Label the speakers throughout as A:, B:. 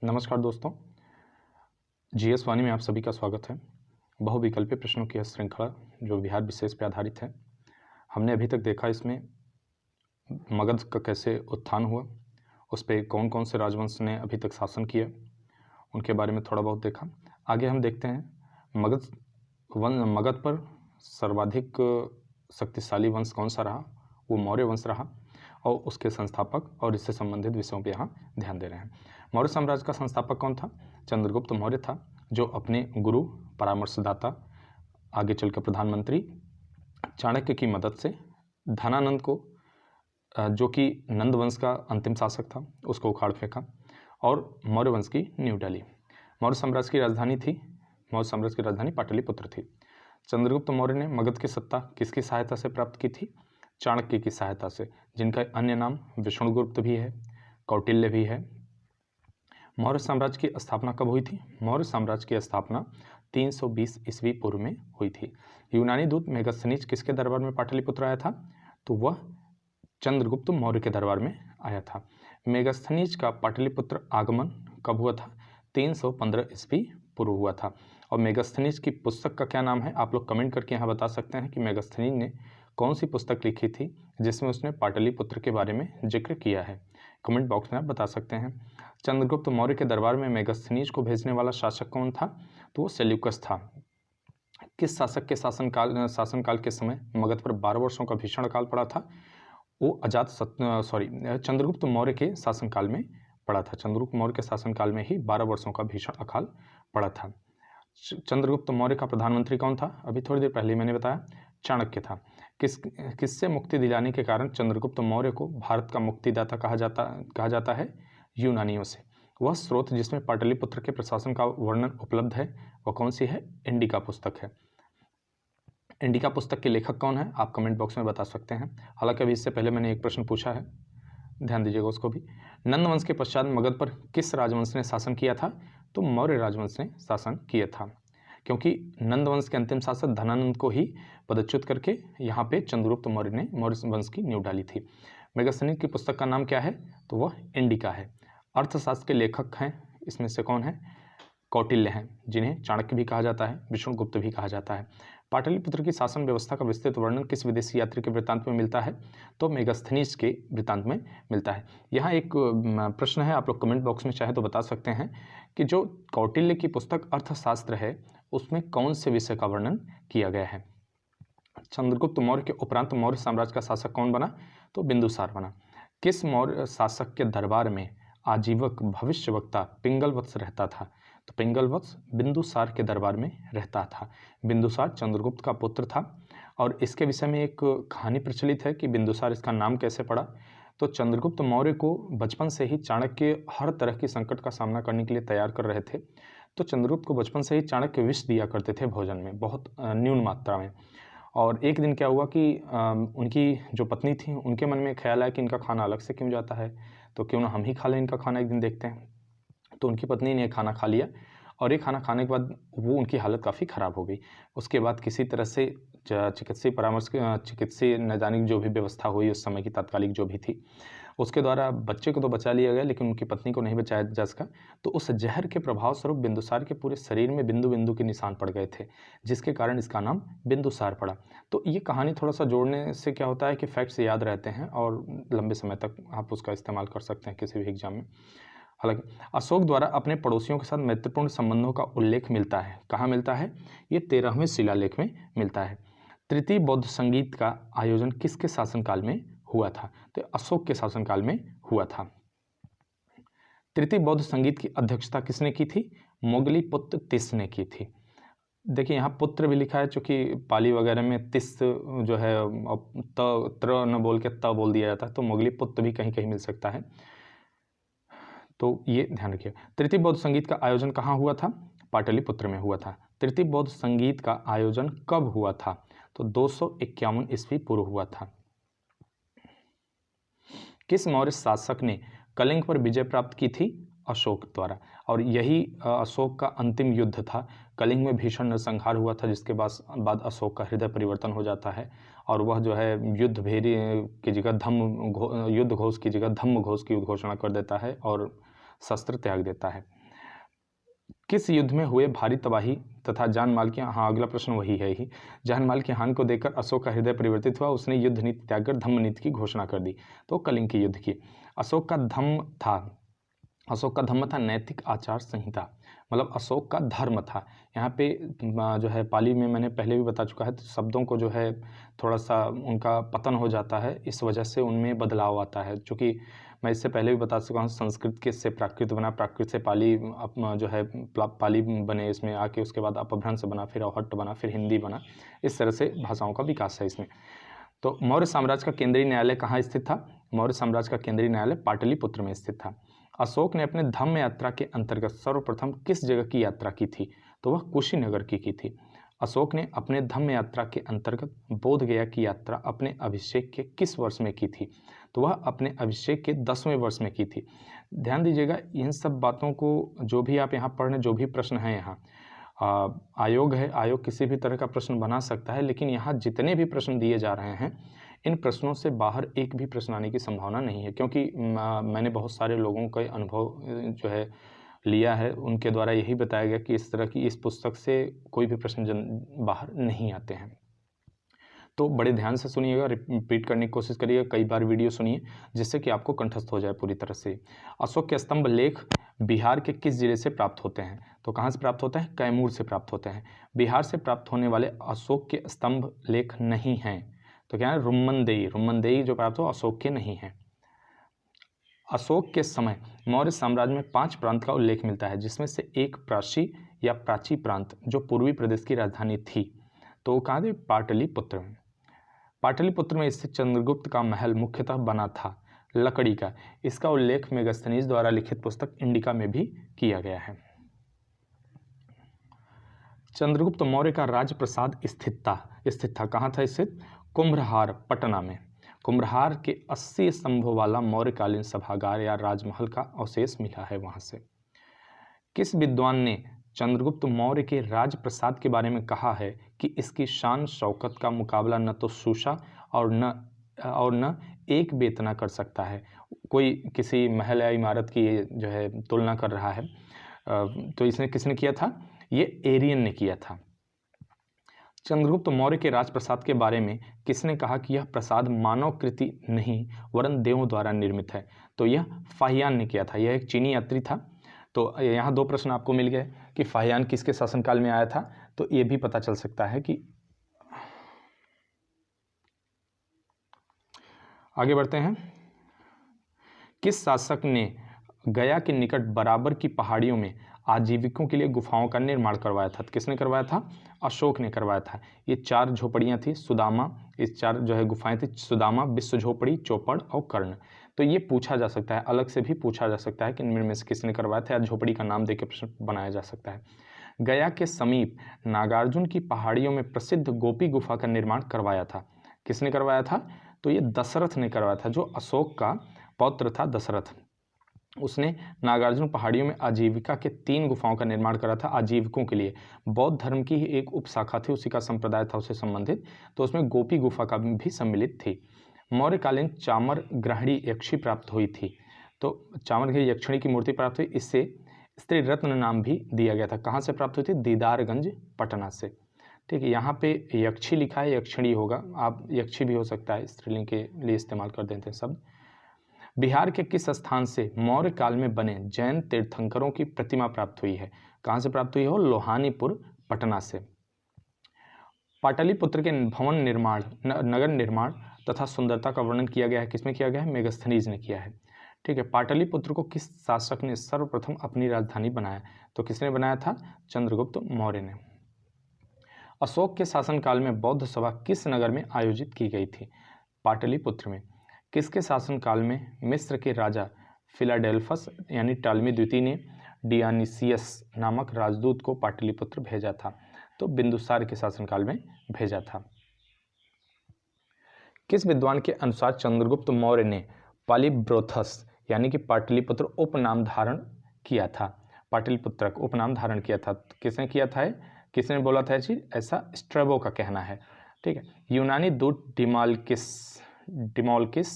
A: नमस्कार दोस्तों, जीएस वाणी में आप सभी का स्वागत है। बहुविकल्पीय प्रश्नों की यह श्रृंखला जो बिहार विशेष पर आधारित है। हमने अभी तक देखा इसमें मगध का कैसे उत्थान हुआ, उस पर कौन कौन से राजवंश ने अभी तक शासन किया, उनके बारे में थोड़ा बहुत देखा। आगे हम देखते हैं मगध पर सर्वाधिक शक्तिशाली वंश कौन सा रहा। वो मौर्य वंश रहा और उसके संस्थापक और इससे संबंधित विषयों पर यहाँ ध्यान दे रहे हैं। मौर्य साम्राज्य का संस्थापक कौन था? चंद्रगुप्त मौर्य था, जो अपने गुरु, परामर्शदाता, आगे चलकर प्रधानमंत्री चाणक्य की मदद से धनानंद को, जो कि नंद वंश का अंतिम शासक था, उसको उखाड़ फेंका और मौर्य वंश की नींव डाली। मौर्य साम्राज्य की राजधानी पाटलिपुत्र थी। चंद्रगुप्त मौर्य ने मगध की सत्ता किसकी सहायता से प्राप्त की थी? चाणक्य की सहायता से, जिनका अन्य नाम विष्णुगुप्त भी है, कौटिल्य भी है। मौर्य साम्राज्य की स्थापना कब हुई थी? मौर्य साम्राज्य की स्थापना 320 ईस्वी पूर्व में हुई थी। यूनानी दूत मेगास्थनीज किसके दरबार में पाटलिपुत्र आया था? तो वह चंद्रगुप्त मौर्य के दरबार में आया था। मेगास्थनीज का पाटलिपुत्र आगमन कब हुआ था? 315 ईस्वी पूर्व हुआ था। और मेगास्थनीज की पुस्तक का क्या नाम है? आप लोग कमेंट करके यहाँ बता सकते हैं कि मेगास्थनीज ने कौन सी पुस्तक लिखी थी जिसमें उसने पाटलिपुत्र के बारे में जिक्र किया है। कमेंट बॉक्स में आप बता सकते हैं। चंद्रगुप्त मौर्य के दरबार में मेगास्थनीज को भेजने वाला शासक कौन था? तो वो सेल्यूकस था। किस शासक के शासनकाल के समय मगध पर 12 वर्षों का भीषण अकाल पड़ा था? वो चंद्रगुप्त मौर्य के शासनकाल में पड़ा था। चंद्रगुप्त मौर्य के शासनकाल में ही 12 वर्षों का भीषण अकाल पड़ा था। चंद्रगुप्त मौर्य का प्रधानमंत्री कौन था? अभी थोड़ी देर पहले मैंने बताया, चाणक्य था। किससे मुक्ति दिलाने के कारण चंद्रगुप्त मौर्य को भारत का मुक्तिदाता कहा जाता है? यूनानियों से। वह स्रोत जिसमें पाटलिपुत्र के प्रशासन का वर्णन उपलब्ध है वह कौन सी है? इंडिका पुस्तक है। इंडिका पुस्तक के लेखक कौन है? आप कमेंट बॉक्स में बता सकते हैं। हालांकि अभी इससे पहले मैंने एक प्रश्न पूछा है, ध्यान दीजिएगा उसको भी। नंद वंश के पश्चात मगध पर किस राजवंश ने शासन किया था? तो मौर्य राजवंश ने शासन किया था, क्योंकि नंद वंश के अंतिम शासक धनानंद को ही पदच्युत करके यहाँ पे चंद्रगुप्त मौर्य ने मौर्य वंश की नींव डाली थी। मेगास्थनीज की पुस्तक का नाम क्या है? तो वह इंडिका है। अर्थशास्त्र के लेखक हैं इसमें से कौन है? कौटिल्य हैं, जिन्हें चाणक्य भी कहा जाता है, विष्णुगुप्त भी कहा जाता है। पाटलिपुत्र की शासन व्यवस्था का विस्तृत वर्णन किस विदेशी यात्री के वृत्तांत में मिलता है? तो मेगास्थनीज के वृत्तांत में मिलता है। यहाँ एक प्रश्न है, आप लोग कमेंट बॉक्स में चाहे तो बता सकते हैं कि जो कौटिल्य की पुस्तक अर्थशास्त्र है उसमें कौन से विषय का वर्णन किया गया है? चंद्रगुप्त मौर्य के उपरांत मौर्य साम्राज्य का शासक कौन बना? तो बिंदुसार बना। किस मौर्य शासक के दरबार में आजीवक भविष्यवक्ता पिंगलवत्स रहता था? तो पिंगलवत्स बिंदुसार के दरबार में रहता था। बिंदुसार चंद्रगुप्त का पुत्र था और इसके विषय में एक कहानी प्रचलित है कि बिंदुसार इसका नाम कैसे पड़ा। तो चंद्रगुप्त मौर्य को बचपन से ही चाणक्य हर तरह की संकट का सामना करने के लिए तैयार कर रहे थे। तो चंद्रगुप्त को बचपन से ही चाणक्य विष दिया करते थे भोजन में, बहुत न्यून मात्रा में। और एक दिन क्या हुआ कि उनकी जो पत्नी थी उनके मन में ख्याल आया कि इनका खाना अलग से क्यों जाता है, तो क्यों ना हम ही खा लें इनका खाना, एक दिन देखते हैं। तो उनकी पत्नी ने खाना खा लिया और ये खाना खाने के बाद वो उनकी हालत काफ़ी ख़राब हो गई। उसके बाद किसी तरह से चिकित्सीय नैदानिक जो भी व्यवस्था हुई उस समय की तात्कालिक जो भी थी, उसके द्वारा बच्चे को तो बचा लिया गया लेकिन उनकी पत्नी को नहीं बचाया जा सका। तो उस जहर के प्रभाव स्वरूप बिंदुसार के पूरे शरीर में बिंदु बिंदु के निशान पड़ गए थे, जिसके कारण इसका नाम बिंदुसार पड़ा। तो ये कहानी थोड़ा सा जोड़ने से क्या होता है कि फैक्ट्स याद रहते हैं और लंबे समय तक आप उसका इस्तेमाल कर सकते हैं किसी भी एग्जाम में। हालांकि अशोक द्वारा अपने पड़ोसियों के साथ मैत्रीपूर्ण संबंधों का उल्लेख मिलता है। कहाँ मिलता है? ये 13वें शिलालेख में मिलता है। तृतीय बौद्ध संगीत का आयोजन किसके शासनकाल में हुआ था? तो अशोक के शासनकाल में हुआ था। तृतीय बौद्ध संगीत की अध्यक्षता किसने की थी? मोगली पुत्र तिस ने की थी। देखिए यहाँ पुत्र भी लिखा है, चूँकि पाली वगैरह में तिस जो है त्र न बोल के त बोल दिया जाता है, तो मोगली पुत्र भी कहीं कहीं मिल सकता है, तो ये ध्यान रखिए। तृतीय बौद्ध संगीत का आयोजन कहाँ हुआ था? पाटलिपुत्र में हुआ था। तृतीय बौद्ध संगीत का आयोजन कब हुआ था? तो 251 ईस्वी पूर्व हुआ था। किस मौर्य शासक ने कलिंग पर विजय प्राप्त की थी? अशोक द्वारा। और यही अशोक का अंतिम युद्ध था। कलिंग में भीषण नरसंहार हुआ था, जिसके बाद अशोक का हृदय परिवर्तन हो जाता है और वह जो है युद्ध भेरी की जगह युद्ध घोष की जगह धम्म घोष की घोषणा कर देता है और शस्त्र त्याग देता है। किस युद्ध में हुए भारी तबाही तथा जान माल की, हाँ अगला प्रश्न वही है ही, जान माल की हानि को देखकर अशोक का हृदय परिवर्तित हुआ, उसने युद्ध नीति त्याग कर धम्म नीति की घोषणा कर दी। तो कलिंग के युद्ध की। अशोक का धम्म था नैतिक आचार संहिता, मतलब अशोक का धर्म था। यहाँ पे जो है पाली में मैंने पहले भी बता चुका है, तो शब्दों को जो है थोड़ा सा उनका पतन हो जाता है, इस वजह से उनमें बदलाव आता है। चूँकि मैं इससे पहले भी बता चुका हूँ, संस्कृत के से प्राकृत बना, प्राकृत से पाली जो है पाली बने, इसमें आके उसके बाद अपभ्रंश बना, फिर अवहट्ट बना, फिर हिंदी बना। इस तरह से भाषाओं का विकास है इसमें। तो मौर्य साम्राज्य का केंद्रीय न्यायालय कहाँ स्थित था? मौर्य साम्राज्य का केंद्रीय न्यायालय पाटलिपुत्र में स्थित था। अशोक ने अपने धम्म यात्रा के अंतर्गत सर्वप्रथम किस जगह की यात्रा की थी? तो वह कुशीनगर की थी। अशोक ने अपने धम्म यात्रा के अंतर्गत बोध गया की यात्रा अपने अभिषेक के किस वर्ष में की थी? तो वह अपने अभिषेक के 10वें वर्ष में की थी। ध्यान दीजिएगा इन सब बातों को, जो भी आप यहाँ पढ़ रहे हैं, जो भी प्रश्न हैं यहाँ, आयोग है, आयोग किसी भी तरह का प्रश्न बना सकता है, लेकिन यहाँ जितने भी प्रश्न दिए जा रहे हैं, इन प्रश्नों से बाहर एक भी प्रश्न आने की संभावना नहीं है, क्योंकि मैंने बहुत सारे लोगों का अनुभव जो है लिया है, उनके द्वारा यही बताया गया कि इस तरह की इस पुस्तक से कोई भी प्रश्न बाहर नहीं आते हैं। तो बड़े ध्यान से सुनिएगा, रिपीट करने की कोशिश करिएगा, कई बार वीडियो सुनिए, जिससे कि आपको कंठस्थ हो जाए पूरी तरह से। अशोक के स्तंभ लेख बिहार के किस जिले से प्राप्त होते हैं? तो कहाँ से प्राप्त होते हैं? कैमूर से प्राप्त होते हैं। बिहार से प्राप्त होने वाले अशोक के स्तंभ लेख नहीं हैं, तो क्या है? रुम्मनदेई जो प्राप्त हो अशोक के नहीं हैं। अशोक के समय मौर्य साम्राज्य में 5 प्रांत का उल्लेख मिलता है, जिसमें से एक प्राची या प्राची प्रांत जो पूर्वी प्रदेश की राजधानी थी, तो कहाँ थी? पाटलिपुत्र में। पाटलिपुत्र में स्थित चंद्रगुप्त का महल मुख्यतः बना था लकड़ी का। इसका उल्लेख मेगास्थनीज द्वारा लिखित पुस्तक इंडिका में भी किया गया है। चंद्रगुप्त मौर्य का राजप्रसाद स्थित था। कहाँ था स्थित? कुम्भरहार, पटना में। कुम्भरहार के 80 स्तंभों वाला मौर्यकालीन सभागार या राजमहल का अवशेष मिला है वहां से। किस विद्वान ने चंद्रगुप्त मौर्य के राजप्रसाद के बारे में कहा है कि इसकी शान शौकत का मुकाबला न तो शूशा और न एक बेतना कर सकता है? कोई किसी महल या इमारत की जो है तुलना कर रहा है, तो इसने किसने किया था? ये एरियन ने किया था। चंद्रगुप्त मौर्य के राजप्रसाद के बारे में किसने कहा कि यह प्रसाद मानव कृति नहीं वरन देवों द्वारा निर्मित है? तो यह फाहियान ने किया था। यह एक चीनी यात्री था। तो यहाँ 2 प्रश्न आपको मिल गए कि फाहियान किसके शासनकाल में आया था, तो ये भी पता चल सकता है कि आगे बढ़ते हैं। किस शासक ने गया के निकट बराबर की पहाड़ियों में आजीविकों के लिए गुफाओं का निर्माण करवाया था? किसने करवाया था? अशोक ने करवाया था। ये 4 झोपड़ियाँ थी, सुदामा, इस 4 जो है गुफाएं थी, सुदामा, विश्व झोपड़ी, चौपड़ और कर्ण। तो ये पूछा जा सकता है, अलग से भी पूछा जा सकता है कि इनमें में से किसने करवाया था, या झोपड़ी का नाम देकर प्रश्न बनाया जा सकता है। गया के समीप नागार्जुन की पहाड़ियों में प्रसिद्ध गोपी गुफा का निर्माण करवाया था। किसने करवाया था? तो ये दशरथ ने करवाया था, जो अशोक का पौत्र था दशरथ। उसने नागार्जुन पहाड़ियों में आजीविका के 3 गुफाओं का निर्माण करा था आजीविकों के लिए। बौद्ध धर्म की एक उपशाखा थी, उसी का संप्रदाय था उससे संबंधित, तो उसमें गोपी गुफा का भी सम्मिलित थी। मौर्यकालीन चामर ग्रहणी यक्षी प्राप्त हुई थी। तो चामर की यक्षिणी की मूर्ति प्राप्त हुई, इससे स्त्री रत्न नाम भी दिया गया था। कहाँ से प्राप्त हुई थी? दीदारगंज, पटना से। ठीक है, यहाँ पे यक्षी लिखा है, यक्षिणी होगा, आप यक्षी भी हो सकता है, स्त्रीलिंग के लिए इस्तेमाल कर देते हैं शब्द। बिहार के किस स्थान से मौर्य काल में बने जैन तीर्थंकरों की प्रतिमा प्राप्त हुई है? कहाँ से प्राप्त हुई हो? लोहानीपुर, पटना से। पाटलिपुत्र के भवन निर्माण, नगर निर्माण तथा सुंदरता का वर्णन किया गया है, किसमें किया गया है? मेगास्थनीज ने किया है। ठीक है, पाटलिपुत्र को किस शासक ने सर्वप्रथम अपनी राजधानी बनाया? तो किसने बनाया था? चंद्रगुप्त मौर्य ने। अशोक के शासनकाल में बौद्ध सभा किस नगर में आयोजित की गई थी? पाटलिपुत्र में। किसके शासनकाल में मिस्र के राजा फिलाडेल्फस यानी टालमी द्वितीय ने डियानिसियस नामक राजदूत को पाटलिपुत्र भेजा था? तो बिंदुसार के शासनकाल में भेजा था। किस विद्वान के अनुसार चंद्रगुप्त मौर्य ने पालिब्रोथस यानी कि पाटलिपुत्र उपनाम धारण किया था? पाटलिपुत्र उपनाम धारण किया था, किसने किया था? किसने बोला था चीज? ऐसा स्ट्रेबो का कहना है। ठीक है, यूनानी दूत डिमोल्किस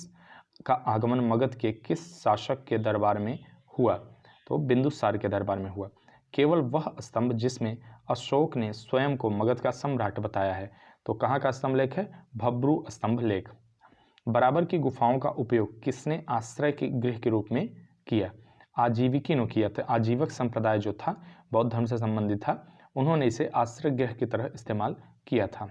A: का आगमन मगध के किस शासक के दरबार में हुआ? तो बिंदुसार के दरबार में हुआ। केवल वह स्तंभ जिसमें अशोक ने स्वयं को मगध का सम्राट बताया है, तो कहाँ का स्तंभ लेख है? भब्रू स्तंभ लेख। बराबर की गुफाओं का उपयोग किसने आश्रय के गृह के रूप में किया? आजीविकी ने किया था। आजीवक संप्रदाय जो था, बौद्ध धर्म से संबंधित था, उन्होंने इसे आश्रय गृह की तरह इस्तेमाल किया था।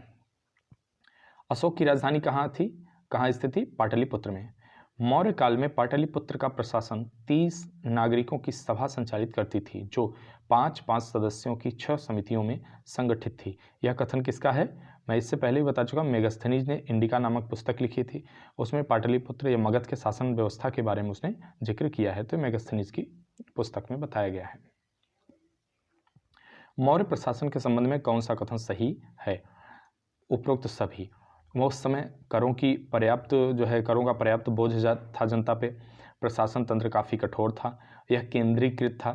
A: अशोक की राजधानी कहाँ थी, कहाँ स्थित थी? पाटलिपुत्र में। मौर्य काल में पाटलिपुत्र का प्रशासन 30 नागरिकों की सभा संचालित करती थी, जो 5-5 सदस्यों की 6 समितियों में संगठित थी। यह कथन किसका है? मैं इससे पहले भी बता चुका, मेगास्थनीज ने इंडिका नामक पुस्तक लिखी थी, उसमें पाटलिपुत्र या मगध के शासन व्यवस्था के बारे में उसने जिक्र किया है, तो मेगास्थनीज की पुस्तक में बताया गया है। मौर्य प्रशासन के संबंध में कौन सा कथन सही है? उपरोक्त सभी। वो उस समय करों का पर्याप्त बोझ था जनता पे। प्रशासन तंत्र काफ़ी कठोर था, यह केंद्रीकृत था,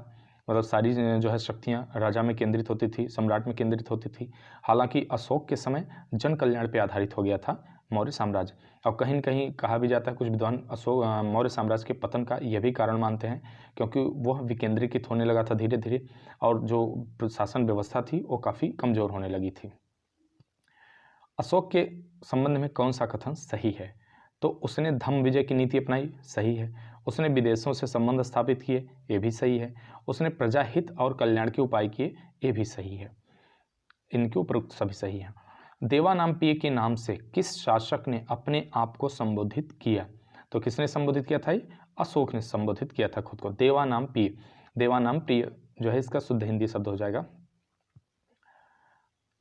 A: मतलब सारी शक्तियाँ राजा में केंद्रित होती थी, सम्राट में केंद्रित होती थी। हालांकि अशोक के समय जन कल्याण पे आधारित हो गया था मौर्य साम्राज्य। और कहीं न कहीं कहा भी जाता है, कुछ विद्वान मौर्य साम्राज्य के पतन का यह भी कारण मानते हैं, क्योंकि वह विकेंद्रीकृत होने लगा था धीरे धीरे, और जो प्रशासन व्यवस्था थी वो काफ़ी कमज़ोर होने लगी थी। अशोक के संबंध में कौन सा कथन सही है? तो उसने धम्म विजय की नीति अपनाई, सही है। उसने विदेशों से संबंध स्थापित किए, ये भी सही है। उसने प्रजाहित और कल्याण के उपाय किए, ये भी सही है। इनके उपरोक्त सभी सही हैं। देवानामपीय के नाम से किस शासक ने अपने आप को संबोधित किया? तो किसने संबोधित किया था? अशोक ने संबोधित किया था खुद को। देवानामपीय, देवानामप्रिय जो है इसका शुद्ध हिंदी शब्द हो जाएगा।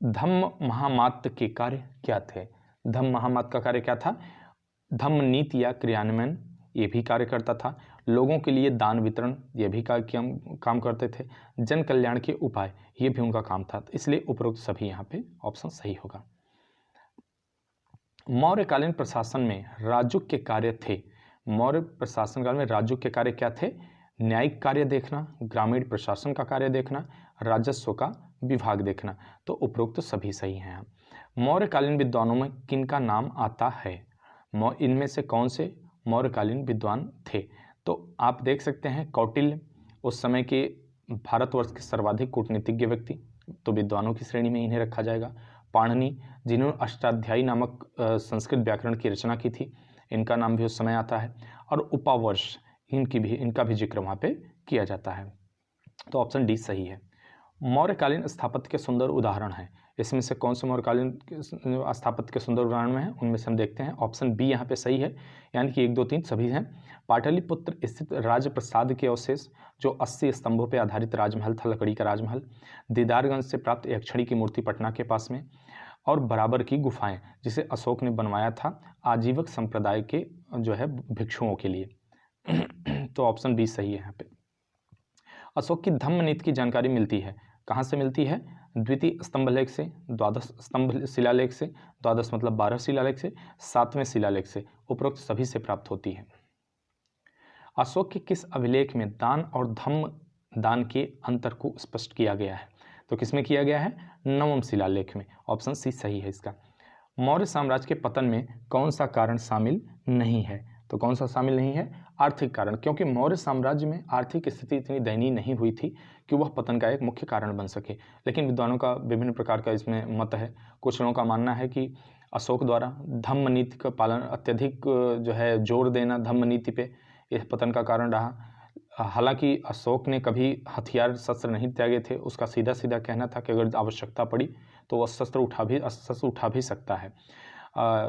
A: धम्म महामात्र के कार्य क्या थे? धम्म महामात्र का कार्य क्या था? धम्म नीति या क्रियान्वयन, ये भी कार्य करता था। लोगों के लिए दान वितरण, ये भी काम करते थे। जन कल्याण के उपाय, ये भी उनका काम था। इसलिए उपरोक्त सभी यहाँ पे ऑप्शन सही होगा। मौर्यकालीन प्रशासन में राजुक के कार्य थे। मौर्य प्रशासन काल में राजुक के कार्य क्या थे? न्यायिक कार्य देखना, ग्रामीण प्रशासन का कार्य देखना, राजस्व का विभाग देखना। तो उपरोक्त सभी सही हैं। मौर्यकालीन विद्वानों में किनका नाम आता है? इनमें से कौन से मौर्यकालीन विद्वान थे? तो आप देख सकते हैं, कौटिल्य उस समय के भारतवर्ष के सर्वाधिक कूटनीतिज्ञ व्यक्ति, तो विद्वानों की श्रेणी में इन्हें रखा जाएगा। पाणिनि, जिन्होंने अष्टाध्यायी नामक संस्कृत व्याकरण की रचना की थी, इनका नाम भी उस समय आता है। और उपावर्ष, इनका भी जिक्र वहाँ पे किया जाता है। तो ऑप्शन डी सही है। मौर्यकालीन स्थापत्य के सुंदर उदाहरण हैं। इसमें से कौन से मौर्यकालीन स्थापत्य के सुंदर उदाहरण में है? उनमें से हम देखते हैं, ऑप्शन बी यहाँ पे सही है, यानी कि 1, 2, 3 सभी हैं। पाटलिपुत्र स्थित राजप्रसाद के अवशेष, जो 80 स्तंभों पर आधारित राजमहल था, लकड़ी का राजमहल। दीदारगंज से प्राप्त यक्षिणी की मूर्ति पटना के पास में। और बराबर की गुफाएं, जिसे अशोक ने बनवाया था आजीवक संप्रदाय के भिक्षुओं के लिए। तो ऑप्शन बी सही है यहाँ पे। अशोक की धम्म नीति की जानकारी मिलती है, कहाँ से मिलती है? द्वितीय स्तंभलेख से, द्वादश स्तंभ शिलालेख से, द्वादश मतलब 12 शिलालेख से, 7वें शिलालेख से, उपरोक्त सभी से प्राप्त होती है। अशोक के किस अभिलेख में दान और धम्म दान के अंतर को स्पष्ट किया गया है? तो किसमें किया गया है? 9वें शिलालेख में। ऑप्शन सी सही है इसका। मौर्य साम्राज्य के पतन में कौन सा कारण शामिल नहीं है? तो कौन सा शामिल नहीं है? आर्थिक कारण, क्योंकि मौर्य साम्राज्य में आर्थिक स्थिति इतनी दयनीय नहीं हुई थी कि वह पतन का एक मुख्य कारण बन सके। लेकिन विद्वानों का विभिन्न प्रकार का इसमें मत है। कुछ लोगों का मानना है कि अशोक द्वारा धम्म नीति का पालन, अत्यधिक जोर देना धम्म नीति पे, यह पतन का कारण रहा। हालांकि अशोक ने कभी हथियार शस्त्र नहीं त्यागे थे। उसका सीधा सीधा कहना था कि अगर आवश्यकता पड़ी तो वह शस्त्र उठा भी सकता है।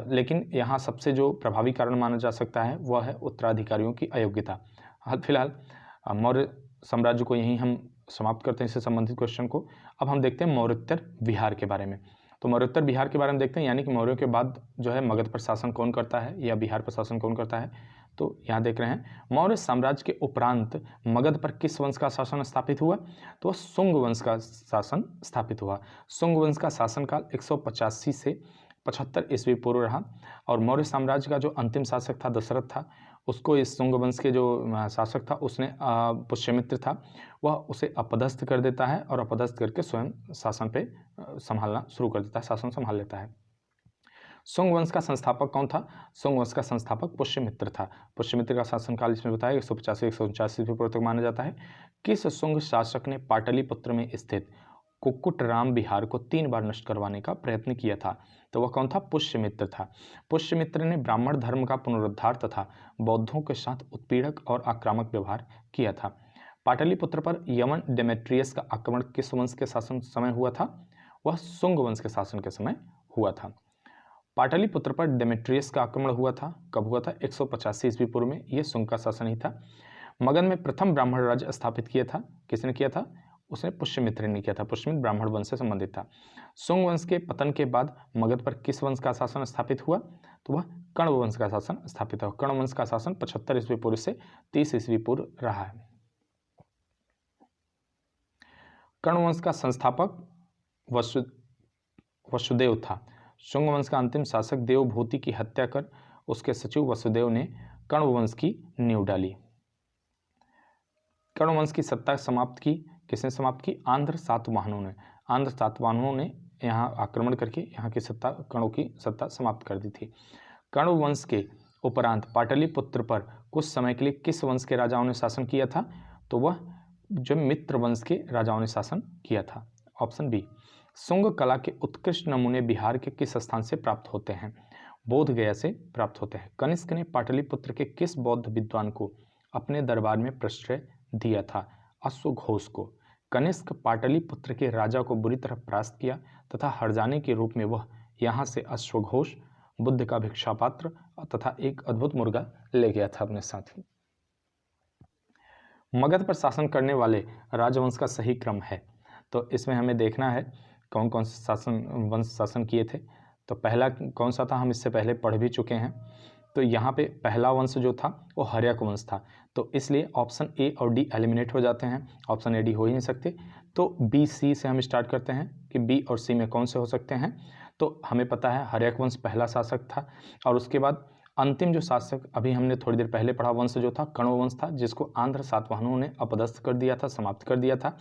A: लेकिन यहाँ सबसे जो प्रभावी कारण माना जा सकता है वह है उत्तराधिकारियों की अयोग्यता। हाल फिलहाल मौर्य साम्राज्य को यहीं हम समाप्त करते हैं, इससे संबंधित क्वेश्चन को। अब हम देखते हैं मौर्योत्तर बिहार के बारे में। तो मौर्योत्तर बिहार के बारे में देखते हैं, यानी कि मौर्यों के बाद मगध पर शासन कौन करता है या बिहार पर शासन कौन करता है। तो यहाँ देख रहे हैं, मौर्य साम्राज्य के उपरांत मगध पर किस वंश का शासन स्थापित हुआ? तो शुंग वंश का शासन स्थापित हुआ। शुंग वंश का शासनकाल 185 से 75 ईस्वी पूर्व रहा। और मौर्य साम्राज्य का जो अंतिम शासक था दशरथ था, उसको इस शुंग वंश के जो शासक था उसने पुष्यमित्र था, वह उसे अपदस्थ कर देता है और अपदस्थ करके स्वयं शासन पे संभालना शुरू कर देता है, शासन संभाल लेता है। शुंग वंश का संस्थापक कौन था? शुंग वंश का संस्थापक पुष्यमित्र था। पुष्यमित्र का शासनकाल इसमें बताया 185 149 ईस्वी पूर्व तक माना जाता है। किस शुंग शासक ने पाटलिपुत्र में स्थित कुक्कुटराम विहार को 3 बार नष्ट करवाने का प्रयत्न किया था? तो वह कौन था? पुष्यमित्र था। पुष्यमित्र ने ब्राह्मण धर्म का पुनरुद्धार तथा बौद्धों के साथ उत्पीड़क और आक्रामक व्यवहार किया था। पाटलिपुत्र पर यवन डेमेट्रियस का आक्रमण किस वंश के शासन समय हुआ था? वह शुंग वंश के शासन के समय हुआ था। पाटलिपुत्र पर डेमेट्रियस का आक्रमण हुआ था। कब हुआ था? 185 ईस्वी पूर्व में। यह शुंग का शासन ही था। मगध में प्रथम ब्राह्मण राज्य स्थापित किया था। किसने किया था? उसने पुष्यमित्र ने किया था। पुष्यमित्र ब्राह्मण वंश से संबंधित था। शुंग वंश के पतन के बाद मगध पर किस वंश का शासन स्थापित हुआ? तो वह कण्व वंश का शासन स्थापित हुआ। कण्व वंश का शासन 75 ईस्वी पूर्व से 30 ईस्वी पूर्व रहा है। कण्व वंश का संस्थापक वसुदेव था। शुंग वंश का अंतिम शासक देवभूति की हत्या कर उसके सचिव वसुदेव ने कण्व वंश की नींव डाली। कण्व वंश की सत्ता समाप्त की। किसने समाप्त की? आंध्र सातवाहनों ने। आंध्र सातवाहनों ने यहाँ आक्रमण करके यहाँ की सत्ता, कण्व की सत्ता समाप्त कर दी थी। कण्व वंश के उपरांत पाटलिपुत्र पर कुछ समय के लिए किस वंश के राजाओं ने शासन किया था? तो वह जो मित्र वंश के राजाओं ने शासन किया था। Option B. शुंग कला के उत्कृष्ट नमूने बिहार के किस स्थान से प्राप्त होते हैं? बोध गया से प्राप्त होते हैं। कनिष्क ने पाटलिपुत्र के किस बौद्ध विद्वान को अपने दरबार में प्रश्रय दिया था? अश्वघोष को। कनिष्क पाटलिपुत्र के राजा को बुरी तरह परास्त किया तथा हर्जाने के रूप में वह यहाँ से अश्वघोष, बुद्ध का भिक्षा पात्र तथा एक अद्भुत मुर्गा ले गया था अपने साथ ही। मगध पर शासन करने वाले राजवंश का सही क्रम है। तो इसमें हमें देखना है कौन कौन से वंश शासन किए थे। तो पहला कौन सा था, हम इससे पहले पढ़ भी चुके हैं। तो यहाँ पे पहला वंश जो था वो हर्यक वंश था। तो इसलिए ऑप्शन ए और डी एलिमिनेट हो जाते हैं। ऑप्शन ए डी हो ही नहीं सकते। तो बी सी से हम स्टार्ट करते हैं कि बी और सी में कौन से हो सकते हैं। तो हमें पता है हर्यक वंश पहला शासक था और उसके बाद अंतिम जो शासक अभी हमने थोड़ी देर पहले पढ़ा वंश जो था कण्व वंश था, जिसको आंध्र सातवाहनों ने अपदस्थ कर दिया था, समाप्त कर दिया था।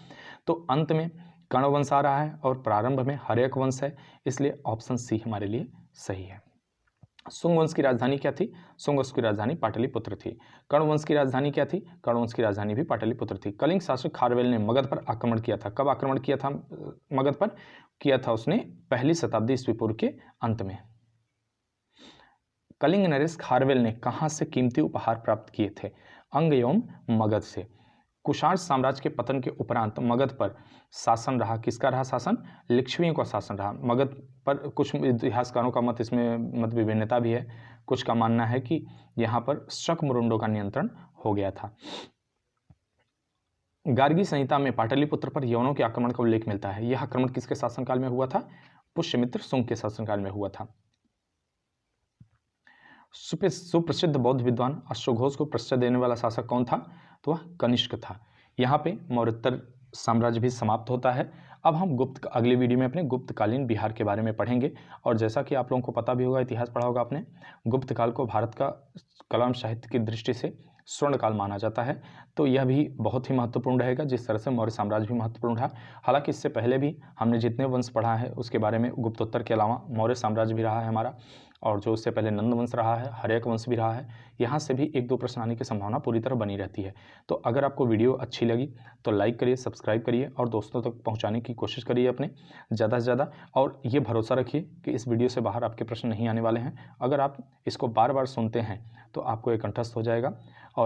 A: तो अंत में कण्व वंश आ रहा है और प्रारंभ में हर्यक वंश है, इसलिए ऑप्शन सी हमारे लिए सही है। शुंग वंश की राजधानी क्या थी? शुंग वंश की राजधानी पाटलिपुत्र थी। कण्व वंश की राजधानी क्या थी? कण्व वंश की राजधानी भी पाटलिपुत्र थी। कलिंग शासक खारवेल ने मगध पर आक्रमण किया था। कब आक्रमण किया था मगध पर? किया था उसने पहली शताब्दी ईस्वी पूर्व के अंत में। कलिंग नरेश खारवेल ने कहां से कीमती उपहार प्राप्त किए थे? अंग एवं मगध से। कुषाण साम्राज्य के पतन के उपरांत मगध पर शासन रहा, किसका रहा शासन? लिच्छवियों का शासन रहा। मगध पर कुछ इतिहासकारों का मत, इसमें मत विभिन्नता भी है। कुछ का मानना है कि यहाँ पर शक मुरुंडों का नियंत्रण हो गया था। गार्गी संहिता में पाटलिपुत्र पर यवनों के आक्रमण का उल्लेख मिलता है। यह आक्रमण किसके शासनकाल में हुआ था? पुष्यमित्र शुंग के शासनकाल में हुआ था। सुप्रसिद्ध बौद्ध विद्वान अश्वघोष को प्रश्रय देने वाला शासक कौन था? तो वह कनिष्क था। यहाँ पे मौर्योत्तर साम्राज्य भी समाप्त होता है। अब हम अगली वीडियो में अपने गुप्तकालीन बिहार के बारे में पढ़ेंगे। और जैसा कि आप लोगों को पता भी होगा, इतिहास पढ़ा होगा आपने, गुप्त काल को भारत का कला साहित्य की दृष्टि से स्वर्ण काल माना जाता है। तो यह भी बहुत ही महत्वपूर्ण रहेगा, जिस तरह से मौर्य साम्राज्य भी महत्वपूर्ण रहा। हालांकि इससे पहले भी हमने जितने वंश पढ़ा है उसके बारे में गुप्तोत्तर के अलावा मौर्य साम्राज्य भी रहा है हमारा, और जो उससे पहले नंद वंश रहा है, हर्यक वंश भी रहा है। यहाँ से भी 1-2 प्रश्न आने की संभावना पूरी तरह बनी रहती है। तो अगर आपको वीडियो अच्छी लगी तो लाइक करिए, सब्सक्राइब करिए और दोस्तों तक पहुँचाने की कोशिश करिए अपने ज़्यादा से ज़्यादा। और ये भरोसा रखिए कि इस वीडियो से बाहर आपके प्रश्न नहीं आने वाले हैं। अगर आप इसको बार बार सुनते हैं तो आपको ये कंठस्थ हो जाएगा। और